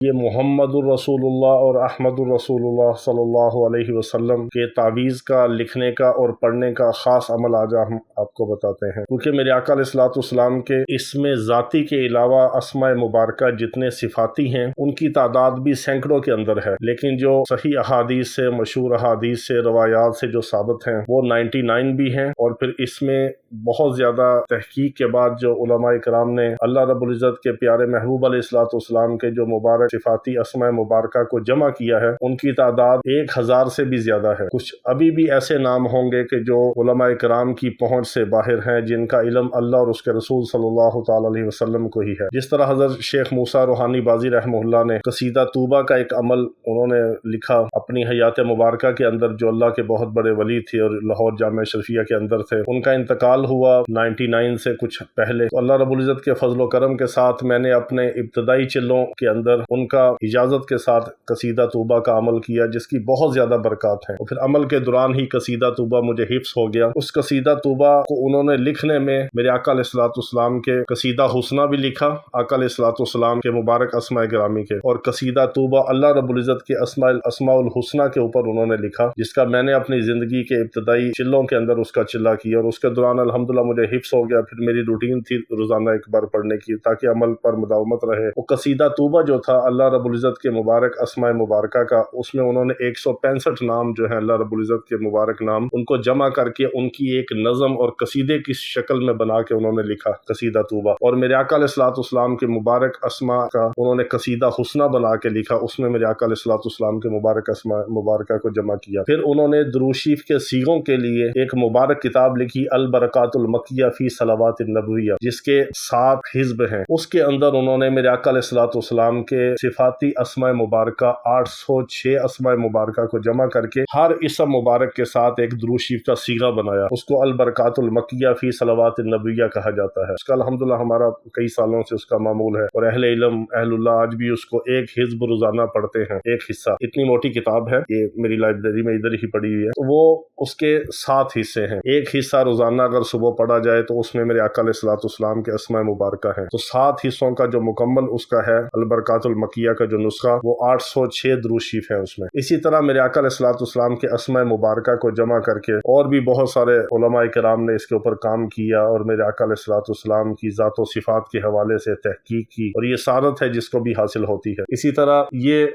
یہ محمد الرسول اللہ اور احمد الرسول اللہ صلی اللہ علیہ وسلم کے تعویذ کا لکھنے کا اور پڑھنے کا خاص عمل آج ہم آپ کو بتاتے ہیں، کیونکہ میرے آقا علیہ الصلوۃ والسلام کے اسم ذاتی کے علاوہ اسماء مبارکہ جتنے صفاتی ہیں ان کی تعداد بھی سینکڑوں کے اندر ہے، لیکن جو صحیح احادیث سے، مشہور احادیث سے، روایات سے جو ثابت ہیں وہ 99 بھی ہیں، اور پھر اس میں بہت زیادہ تحقیق کے بعد جو علماء کرام نے اللہ رب العزت کے پیارے محبوب علیہ الصلوۃ والسلام کے جو مبارک صفاتی اسماء مبارکہ کو جمع کیا ہے ان کی تعداد 1000 سے بھی زیادہ ہے۔ کچھ ابھی بھی ایسے نام ہوں گے کہ جو علماء کرام کی پہنچ سے باہر ہیں، جن کا علم اللہ اور اس کے رسول صلی اللہ تعالی علیہ وسلم کو ہی ہے۔ جس طرح حضرت شیخ موسیٰ روحانی بازی رحمہ اللہ نے قصیدہ توبہ کا ایک عمل انہوں نے لکھا اپنی حیات مبارکہ کے اندر، جو اللہ کے بہت بڑے ولی تھے اور لاہور جامعہ شرفیہ کے اندر تھے، ان کا انتقال ہوا 99 سے کچھ پہلے، تو اللہ رب العزت کے فضل و کرم کے ساتھ میں نے اپنے ابتدائی چلوں کے اندر ان کا اجازت کے ساتھ قصیدہ توبہ کا عمل کیا، جس کی بہت زیادہ برکات ہیں، اور پھر عمل کے دوران ہی قصیدہ توبہ مجھے حفظ ہو گیا۔ اس قصیدہ توبہ کو انہوں نے لکھنے میں میرے آقا علیہ الصلوۃ والسلام کے قصیدہ حسنہ بھی لکھا، آقا علیہ الصلوۃ والسلام کے مبارک اسماء گرامی کے، اور قصیدہ توبہ اللہ رب العزت کے اسماء الحسنہ کے اوپر انہوں نے لکھا، جس کا میں نے اپنی زندگی کے ابتدائی چلوں کے اندر اس کا چلہ کیا، اور اس کے دوران الحمدللہ مجھے حفظ ہو گیا۔ پھر میری روٹین تھی روزانہ ایک بار پڑھنے کی تاکہ عمل پر مداومت رہے۔ وہ قصیدہ توبہ جو تھا اللہ رب العزت کے مبارک اسماء مبارکہ کا، اس میں انہوں نے 165 نام جو ہیں اللہ رب العزت کے مبارک نام، ان کو جمع کر کے ان کی ایک نظم اور قصیدے کی شکل میں بنا کے انہوں نے لکھا قصیدہ توبہ، اور میرے آقا علیہ الصلوۃ والسلام کے مبارک اسماء کا انہوں نے قصیدہ حسنہ بنا کے لکھا، اس میں میرے آقا علیہ الصلوۃ والسلام کے مبارک اسماء مبارکہ کو جمع کیا۔ پھر انہوں نے درود شریف کے صیغوں کے لیے ایک مبارک کتاب لکھی البرکات المکیہ فی صلوات النبویہ، جس کے 7 حزب ہیں۔ اس کے اندر انہوں نے میرے آقا علیہ الصلوۃ والسلام کے صفاتی اسماء مبارکہ 806 اسماء مبارکہ کو جمع کر کے ہر اسم مبارک کے ساتھ ایک درود شریف کا صیغہ بنایا، اس کو البرکات المکیہ فی صلوات النبویہ کہا جاتا ہے۔ اس کا الحمدللہ ہمارا کئی سالوں سے اس کا معمول ہے، اور اہل علم اہل اللہ آج بھی اس کو ایک حزب روزانہ پڑھتے ہیں، ایک حصہ۔ اتنی موٹی کتاب ہے، یہ میری لائبریری میں ادھر ہی پڑی ہوئی ہے، تو وہ اس کے 7 حصے ہیں۔ ایک حصہ روزانہ اگر صبح پڑھا جائے تو اس میں میرے آقا علیہ الصلوۃ والسلام کے اسماء مبارکہ ہیں، تو 7 حصوں کا جو مکمل اس کا ہے البرکات المکیہ کا جو نسخہ، وہ 806 درود شریف ہیں اس میں۔ اسی طرح میرے آقا علیہ الصلوۃ والسلام کے اسماء مبارکہ کو جمع کر کے اور بھی بہت سارے علماء کرام نے اس کے اوپر کام کیا، اور میرے آقا علیہ الصلوۃ والسلام کی ذات و صفات کے حوالے سے تحقیق کی، اور یہ سعادت ہے جس کو بھی حاصل ہوتی ہے۔ اسی طرح یہ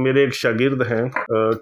میرے ایک شاگرد ہیں،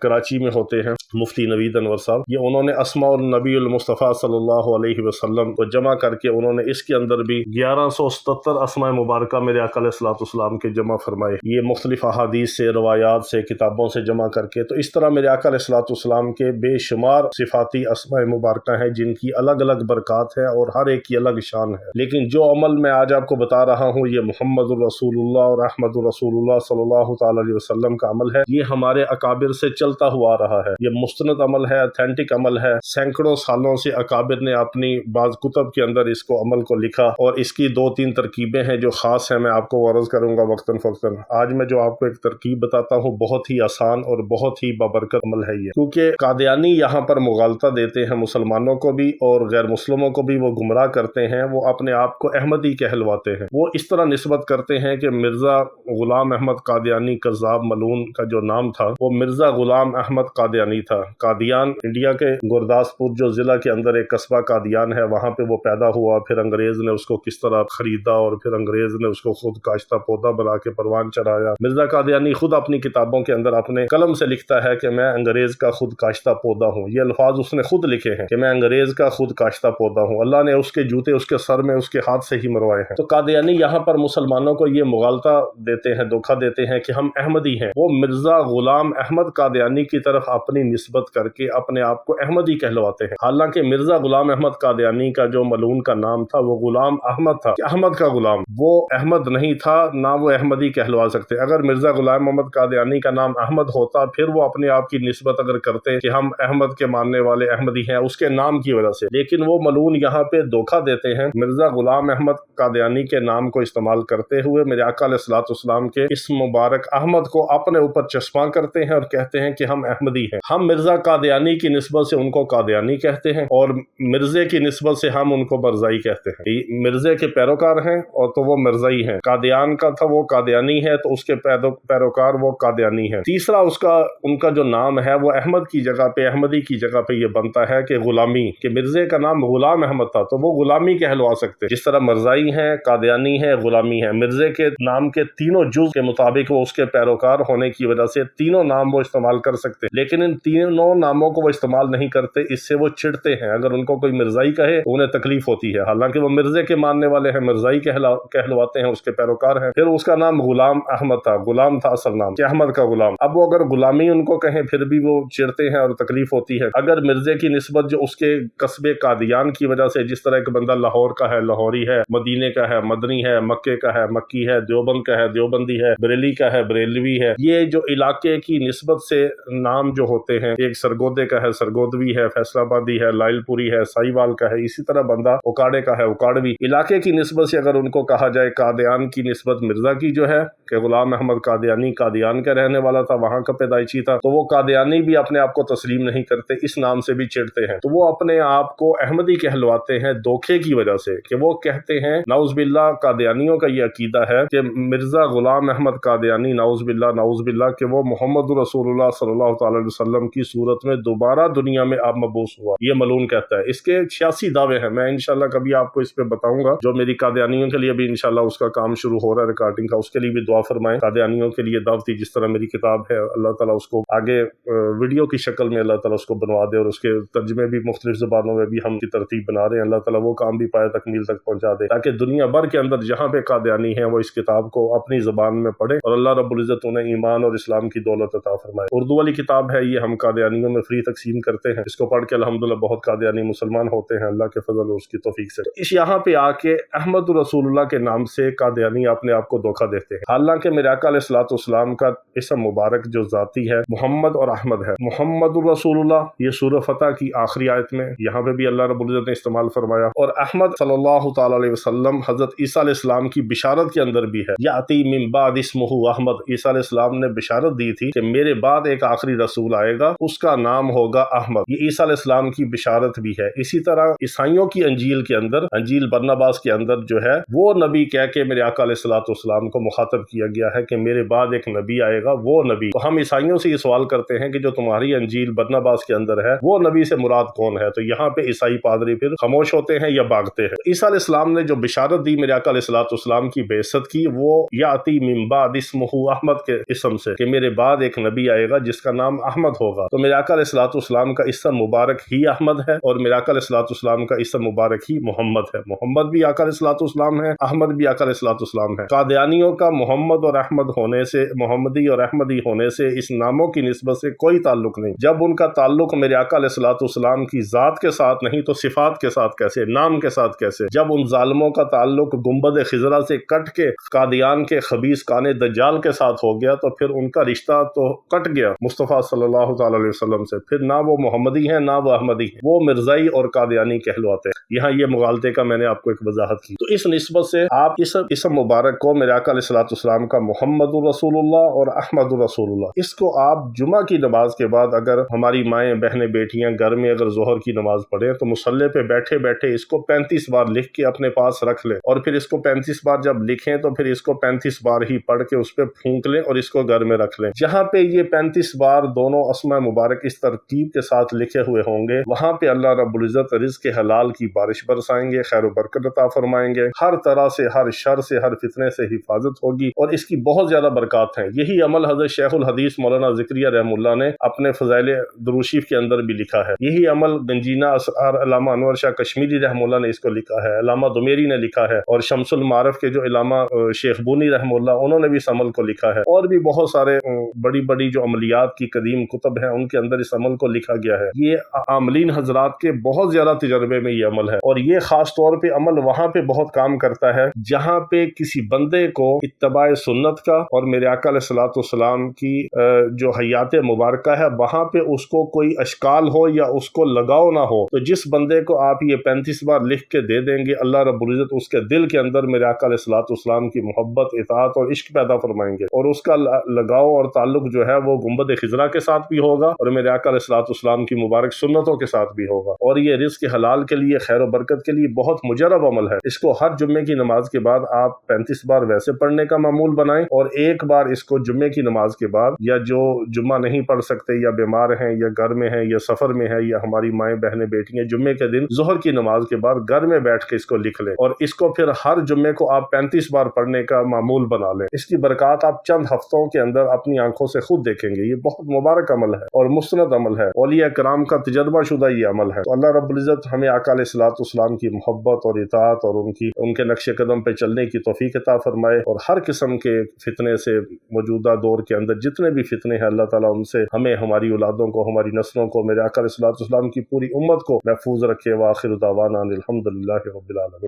کراچی میں ہوتے ہیں، مفتی نوید انور صاحب، یہ انہوں نے اسماء النبی المصطفیٰ صلی اللہ علیہ وسلم کو جمع کر کے انہوں نے اس کے اندر بھی 1177 اسماء مبارکہ میرے آقا علیہ الصلوۃ والسلام کے جمع فرمائے، یہ مختلف احادیث سے، روایات سے، کتابوں سے جمع کر کے۔ تو اس طرح میرے آقا علیہ الصلوۃ والسلام کے بے شمار صفاتی اسماء مبارکہ ہیں، جن کی الگ الگ برکات ہیں اور ہر ایک کی الگ شان ہے۔ لیکن جو عمل میں آج آپ کو بتا رہا ہوں، یہ محمد الرسول اللہ اور احمد الرسول اللہ صلی اللہ تعالی علیہ وسلم کا عمل ہے، یہ ہمارے اکابر سے چلتا ہوا رہا ہے، یہ مستند عمل ہے، اتھینٹک عمل ہے۔ سینکڑوں سالوں سے اکابر نے اپنی بعض کتب کے اندر اس کو عمل کو لکھا، اور اس کی 2-3 ترکیبیں ہیں جو خاص ہیں، میں آپ کو عرض کروں گا وقتاً فوقتاً۔ آج میں جو آپ کو ایک ترکیب بتاتا ہوں بہت ہی آسان اور بہت ہی بابرکت عمل ہے یہ، کیونکہ قادیانی یہاں پر مغالطہ دیتے ہیں مسلمانوں کو بھی اور غیر مسلموں کو بھی، وہ گمراہ کرتے ہیں، وہ اپنے آپ کو احمدی کہلواتے ہیں۔ وہ اس طرح نسبت کرتے ہیں کہ مرزا غلام احمد قادیانی کذاب ملعون کا جو نام تھا وہ مرزا غلام احمد قادیانی تھا۔ قادیان انڈیا کے گرداسپور جو ضلع کے اندر ایک قصبہ قادیان ہے، وہاں پہ وہ پیدا ہوا، پھر انگریز نے اس کو کس طرح خریدا، اور پھر انگریز نے اس کو خود کاشتہ پودا بنا کے پروان چڑھایا۔ مرزا قادیانی خود اپنی کتابوں کے اندر اپنے قلم سے لکھتا ہے کہ میں انگریز کا خود کاشتہ پودا ہوں، یہ الفاظ اس نے خود لکھے ہیں کہ میں انگریز کا خود کاشتہ پودا ہوں، اللہ نے اس کے جوتے اس کے سر میں اس کے ہاتھ سے ہی مروائے ہیں۔ تو قادیانی یہاں پر مسلمانوں کو یہ مغالطہ دیتے ہیں، دھوکہ دیتے ہیں کہ ہم احمدی ہیں۔ وہ مرزا غلام احمد قادیانی کی طرف اپنی نسبت کر کے اپنے آپ کو احمدی کہلواتے ہیں، حالانکہ مرزا غلام احمد قادیانی کا جو ملعون کا نام تھا وہ غلام احمد تھا، کہ احمد کا غلام، وہ احمد نہیں تھا، نہ وہ احمدی کہلوا سکتے۔ اگر مرزا غلام محمد قادیانی کا نام احمد ہوتا، پھر وہ اپنے آپ کی نسبت اگر کرتے کہ ہم احمد کے ماننے والے احمدی ہیں اس کے نام کی وجہ سے، لیکن وہ ملعون یہاں پہ دھوکہ دیتے ہیں، مرزا غلام احمد قادیانی کے نام کو استعمال کرتے ہوئے میرے آقا علیہ الصلوۃ والسلام کے اس مبارک احمد کو اپنے اوپر چشماں کرتے ہیں اور کہتے ہیں کہ ہم احمدی ہیں۔ ہم مرزا قادیانی کی نسبت سے ان کو قادیانی کہتے ہیں، اور مرزے کی نسبت سے ہم ان کو مرزائی کہتے ہیں۔ مرزے کے پیروکار ہیں اور تو وہ مرزائی ہیں، قادیان کا تھا وہ قادیانی ہے، تو اس کے پیروکار وہ قادیانی ہیں۔ تیسرا ان کا جو نام ہے وہ احمد کی جگہ پہ، احمدی کی جگہ پہ یہ بنتا ہے کہ غلامی، کہ مرزے کا نام غلام احمد تھا تو وہ غلامی کہلوا سکتے، جس طرح مرزائی ہیں، قادیانی ہے، غلامی ہے۔ مرزے کے نام کے تینوں جز کے مطابق وہ اس کے پیروکار ہونے کی وجہ سے تینوں نام وہ استعمال کر سکتے، لیکن ان تینوں ناموں کو وہ استعمال نہیں کرتے، اس سے وہ چڑھتے ہیں۔ اگر ان کو کوئی مرزائی کہے انہیں تکلیف ہوتی ہے، حالانکہ وہ مرزے کے ماننے والے ہیں، مرزائی کہلواتے ہیں، اس کے پیروکار ہیں۔ پھر اس کا نام غلام احمد تھا، غلام تھا اصل نام کہ احمد کا غلام۔ اب وہ اگر غلامی ان کو کہیں پھر بھی وہ چڑھتے ہیں اور تکلیف ہوتی ہے۔ اگر مرزے کی نسبت جو اس کے قصبے قادیان کی وجہ سے، جس طرح ایک بندہ لاہور کا ہے لاہوری ہے، مدینے کا ہے مدنی ہے، مکے کا ہے مکی ہے، دیوبند کا ہے دیوبندی ہے، بریلی کا ہے بریلوی ہے، یہ جو علاقے کی نسبت سے نام جو ہوتے ہیں، ایک سرگودے کا ہے سرگودوی ہے، فیصل آبادی ہے، لائل پوری ہے، سائی وال کا ہے، اسی طرح بندہ اکاڑے کا ہے اکاڑوی۔ علاقے کی نسبت سے اگر ان کو کہا جائے، قادیان کی نسبت مرزا کی جو ہے کہ غلام احمد قادیانی قادیان کا رہنے والا تھا، وہاں کا پیدائشی تھا، تو وہ قادیانی بھی اپنے آپ کو تسلیم نہیں کرتے، اس نام سے بھی چڑھتے ہیں، تو وہ اپنے آپ کو احمدی کہلواتے ہیں دھوکے کی وجہ سے، کہ وہ کہتے ہیں نعوذ باللہ، قادیانیوں کا یہ عقیدہ ہے کہ مرزا غلام احمد قادیانی نعوذ باللہ کہ وہ محمد رسول اللہ صلی اللہ تعالی علیہ وسلم کی صورت میں دوبارہ دنیا میں آپ مبعوث ہوا، یہ ملعون کہتا ہے۔ اس کے 86 دعوے ہیں، میں انشاءاللہ کبھی آپ کو اس پہ بتاؤں گا، جو میری قادیانیوں کے لیے بھی انشاءاللہ اس کا کام شروع ہو رہا ہے ریکارڈنگ کا، اس کے لیے بھی دعا فرمائیں۔ قادیانیوں کے لیے دعوتی جس طرح میری کتاب ہے، اللہ تعالیٰ اس کو آگے ویڈیو کی شکل میں اللہ تعالیٰ اس کو بنوا دے، اور اس کے ترجمے بھی مختلف زبانوں میں بھی ہم کی ترتیب بنا رہے ہیں، اللہ تعالیٰ وہ کام بھی پائے تکمیل تک پہنچا دے، تاکہ دنیا بھر کے اندر جہاں پہ قادیانی ہیں وہ اس کتاب کو اپنی زبان میں پڑھے، اور اللہ رب العزت انہیں ایمان اور اسلام کی دولت عطا فرمائے۔ اردو والی کتاب ہے یہ، ہم قادیانیوں میں فری تقسیم کرتے ہیں، اس کو پڑھ کے الحمدللہ بہت قادیانی مسلمان ہوتے ہیں اللہ کے فضل اور اس کی توفیق سے۔ اس یہاں پہ آ کے احمد رسول اللہ کے نام سے قادیانی اپنے آپ کو دھوکہ دیتے ہیں، حالانکہ میرے آقا علیہ الصلوۃ والسلام کا اسم مبارک جو ذاتی ہے محمد اور احمد ہے۔ محمد الرسول اللہ یہ سورہ فتح کی آخری آیت میں یہاں پہ بھی اللہ رب العزت نے استعمال فرمایا، اور احمد صلی اللہ تعالی علیہ وسلم حضرت عیسیٰ علیہ السلام کی بشارت کے اندر بھی ہے، یاتی من بعد اسمہ احمد، عیسیٰ علیہ السلام نے بشارت دی تھی کہ میرے بعد ایک آخری رسول آئے گا، اس کا نام ہوگا احمد، یہ عیسیٰ علیہ السلام کی بشارت بھی ہے۔ اسی طرح عیسائیوں کی انجیل کے اندر، انجیل برناباس کے اندر جو ہے وہ نبی کہہ کے میرے آقا علیہ الصلوۃ والسلام کو مخاطب کیا گیا ہے کہ میرے بعد ایک نبی آئے گا، وہ نبی۔ تو ہم عیسائیوں سے یہ سوال کرتے ہیں کہ جو تمہاری انجیل برناباس کے اندر ہے وہ نبی سے مراد کون ہے؟ تو یہاں پہ عیسائی پادری پھر خاموش ہوتے ہیں یا بھاگتے ہیں۔ عیسیٰ علیہ السلام نے جو بشارت دی میرے آقا علیہ الصلوۃ والسلام کی بعثت کی، وہ یاتی من بعد اسمہ احمد کے اسم سے، کہ میرے بعد ایک نبی آئے گا جس کا نام احمد ہوگا۔ تو میرے آقا علیہ الصلوۃ والسلام کا اسم مبارک ہی احمد ہے، اور میرے آقا علیہ الصلوۃ والسلام کا اسم مبارک ہی محمد ہے۔ محمد بھی آقا علیہ الصلوۃ والسلام ہے، احمد بھی آقا علیہ الصلوۃ والسلام ہے۔ قادیانیوں کا محمد اور احمد ہونے سے، محمدی اور احمدی ہونے سے، اس ناموں کی نسبت سے کوئی تعلق نہیں۔ جب ان کا تعلق میرے آقا علیہ الصلوۃ والسلام کی ذات کے ساتھ نہیں تو صفات کے ساتھ کیسے، نام کے ساتھ کیسے؟ جب ان ظالموں کا تعلق گنبد خضرا سے کٹ کے قادیان کے خبیث کان دجال کے ساتھ ہو گیا تو پھر ان کا رشتہ تو کٹ گیا مصطفیٰ صلی اللہ تعالی علیہ وسلم سے، پھر نہ وہ محمدی ہیں نہ وہ احمدی ہیں، وہ مرزائی اور قادیانی کہلواتے ہیں۔ یہاں یہ مغالطے کا میں نے آپ کو ایک وضاحت کی۔ تو اس نسبت سے آپ اس اسم مبارک کو میرے آقا علیہ الصلوۃ والسلام کا محمد رسول اللہ اور احمد رسول اللہ، اس کو آپ جمعہ کی نماز کے بعد، اگر ہماری مائیں بہنیں بیٹیاں گھر میں اگر ظہر کی نماز پڑھیں تو مصلی پہ بیٹھے بیٹھے اس کو 35 بار لکھ کے اپنے پاس رکھ لیں، اور پھر اس کو 35 بار جب لکھیں تو پھر اس کو 35 بار ہی پڑھ کے اس پہ پھونک لیں اور اس کو گھر میں رکھ لیں۔ جہاں پہ یہ 35 بار دونوں اسماء مبارک اس ترتیب کے ساتھ لکھے ہوئے ہوں گے، وہاں پہ اللہ رب العزت رزق حلال کی بارش برسائیں گے، خیر و برکت عطا فرمائیں گے، ہر طرح سے، ہر شر سے، ہر فتنے سے حفاظت ہوگی، اور اس کی بہت زیادہ برکات ہیں۔ یہی عمل حضرت شیخ الحدیث مولانا ذکریہ رحمہ اللہ نے اپنے فضائل درود شریف کے اندر بھی لکھا ہے۔ یہی عمل گنجینہ اسرار علامہ انور شاہ کشمیری رحمہ اللہ نے اس کو لکھا ہے، علامہ دمیری نے لکھا ہے، اور شمس المعارف کے جو علامہ شیخ بونی رحمہ اللہ، انہوں نے بھی اس عمل کو لکھا ہے، اور بھی بہت سارے بڑی بڑی جو عملیات کی قدیم کتب ہیں ان کے اندر اس عمل کو لکھا گیا ہے۔ یہ عاملین حضرات کے بہت زیادہ تجربے میں یہ عمل ہے، اور یہ خاص طور پہ عمل وہاں پہ بہت کام کرتا ہے جہاں پہ کسی بندے کو اتباع سنت کا اور میرے آقا علیہ الصلوۃ والسلام کی جو حیات مبارکہ ہے وہاں پہ اس کو کوئی اشکال ہو یا اس کو لگاؤ نہ ہو، تو جس بندے کو آپ یہ 35 بار لکھ کے دے دیں گے، اللہ رب العزت اس کے دل کے اندر میرے آقا علیہ الصلوۃ والسلام کی محبت، اطاعت اور عشق پیدا فرمائیں گے، اور اس کا لگاؤ اور تعلق جو ہے وہ گنبد خضرا کے ساتھ بھی ہوگا اور میرے آقا علیہ الصلوۃ والسلام کی مبارک سنتوں کے ساتھ بھی ہوگا، اور یہ رزق حلال کے لیے، خیر و برکت کے لیے بہت مجرب عمل ہے۔ اس کو ہر جمعے کی نماز کے بعد آپ 35 بار ویسے پڑھنے کا معمول بنائیں، اور ایک بار اس کو جمعے کی نماز کے بعد، یا جو جمعہ نہیں پڑھ سکتے یا بیمار ہیں یا گھر میں ہیں یا سفر میں ہیں یا ہماری مائیں بہنیں بیٹیاں، جمعے کے دن ظہر کی نماز کے بعد گھر میں بیٹھ کے اس کو لکھ لیں، اور اس کو پھر ہر جمعے کو آپ 35 بار پڑھنے کا معمول بنا لیں۔ اس کی برکات آپ چند ہفتوں کے اندر اپنی آنکھوں سے خود دیکھیں گے۔ یہ بہت مبارک عمل ہے اور مستند عمل ہے، اولیاء کرام کا تجربہ شدہ یہ عمل ہے۔ تو اللہ رب العزت ہمیں آقا علیہ الصلوۃ والسلام کی محبت اور اطاعت اور ان کے نقش قدم پہ چلنے کی توفیق عطا فرمائے، اور ہر قسم کے فتنے سے موجودہ دور کے اندر جتنے بھی فتنے ہیں اللہ تعالیٰ ان سے ہمیں، ہماری اولادوں کو، ہماری نسلوں کو، میرے آقا علیہ الصلوۃ والسلام کی پوری امت کو محفوظ رکھے۔ وآخر دعوانا الحمد للہ رب العالمین۔